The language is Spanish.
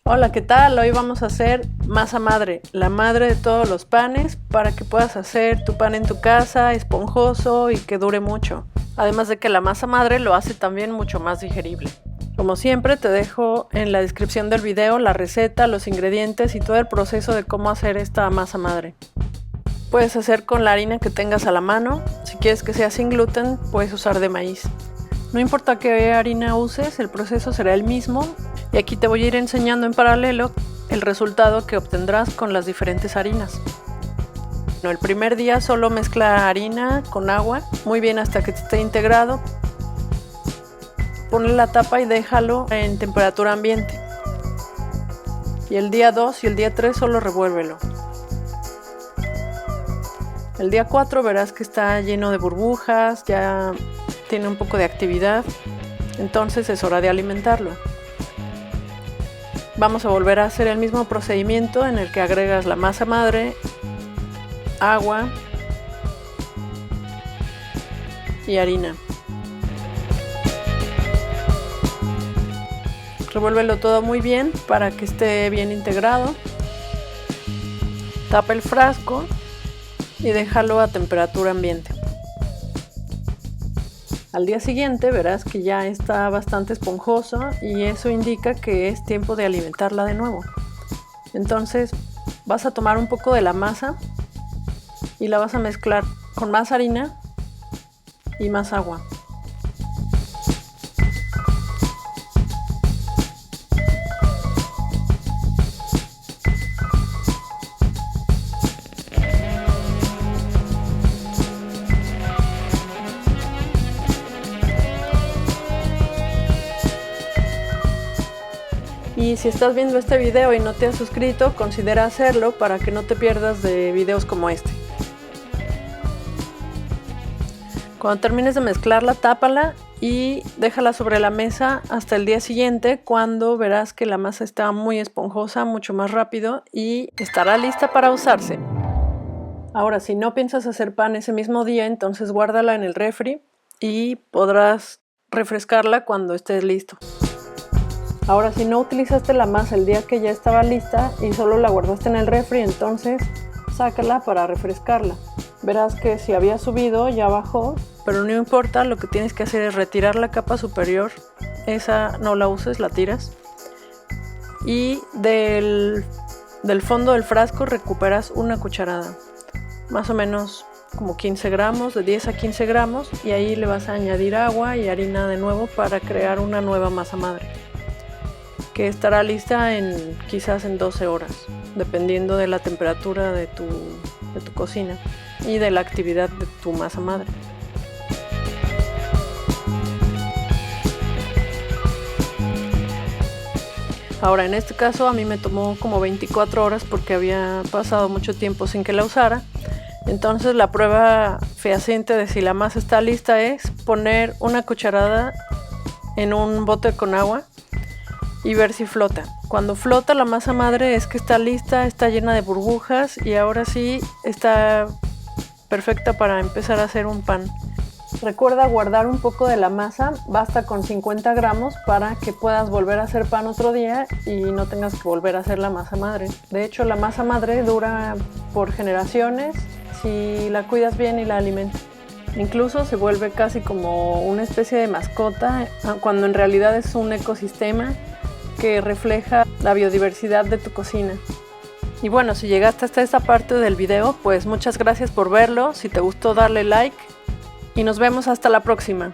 Hola, ¿qué tal? Hoy vamos a hacer masa madre, la madre de todos los panes, para que puedas hacer tu pan en tu casa, esponjoso y que dure mucho. Además de que la masa madre lo hace también mucho más digerible. Como siempre, te dejo en la descripción del video la receta, los ingredientes y todo el proceso de cómo hacer esta masa madre. Puedes hacer con la harina que tengas a la mano. Si quieres que sea sin gluten, puedes usar de maíz. No importa qué harina uses, el proceso será el mismo. Y aquí te voy a ir enseñando en paralelo el resultado que obtendrás con las diferentes harinas. Bueno, el primer día solo mezcla harina con agua muy bien hasta que esté integrado. Ponle la tapa y déjalo en temperatura ambiente. Y el día 2 y el día 3 solo revuélvelo. El día 4 verás que está lleno de burbujas, ya tiene un poco de actividad, entonces es hora de alimentarlo. Vamos a volver a hacer el mismo procedimiento en el que agregas la masa madre, agua y harina. Revuélvelo todo muy bien para que esté bien integrado. Tapa el frasco y déjalo a temperatura ambiente. Al día siguiente verás que ya está bastante esponjoso y eso indica que es tiempo de alimentarla de nuevo. Entonces vas a tomar un poco de la masa y la vas a mezclar con más harina y más agua. Y si estás viendo este video y no te has suscrito, considera hacerlo para que no te pierdas de videos como este. Cuando termines de mezclarla, tápala y déjala sobre la mesa hasta el día siguiente, cuando verás que la masa está muy esponjosa, mucho más rápido y estará lista para usarse. Ahora, si no piensas hacer pan ese mismo día, entonces guárdala en el refri y podrás refrescarla cuando estés listo. Ahora, si no utilizaste la masa el día que ya estaba lista y solo la guardaste en el refri, entonces sácala para refrescarla. Verás que si había subido ya bajó, pero no importa, lo que tienes que hacer es retirar la capa superior. Esa no la uses, la tiras. Y del fondo del frasco recuperas una cucharada, más o menos como 15 gramos, de 10 a 15 gramos, y ahí le vas a añadir agua y harina de nuevo para crear una nueva masa madre, que estará lista quizás en 12 horas, dependiendo de la temperatura de tu cocina y de la actividad de tu masa madre. Ahora, en este caso a mí me tomó como 24 horas porque había pasado mucho tiempo sin que la usara. Entonces la prueba fehaciente de si la masa está lista es poner una cucharada en un bote con agua y ver si flota. Cuando flota la masa madre es que está lista, está llena de burbujas y ahora sí está perfecta para empezar a hacer un pan. Recuerda guardar un poco de la masa, basta con 50 gramos para que puedas volver a hacer pan otro día y no tengas que volver a hacer la masa madre. De hecho, la masa madre dura por generaciones si la cuidas bien y la alimentas. Incluso se vuelve casi como una especie de mascota, cuando en realidad es un ecosistema que refleja la biodiversidad de tu cocina. Y bueno, si llegaste hasta esta parte del video, pues muchas gracias por verlo. Si te gustó, darle like y nos vemos hasta la próxima.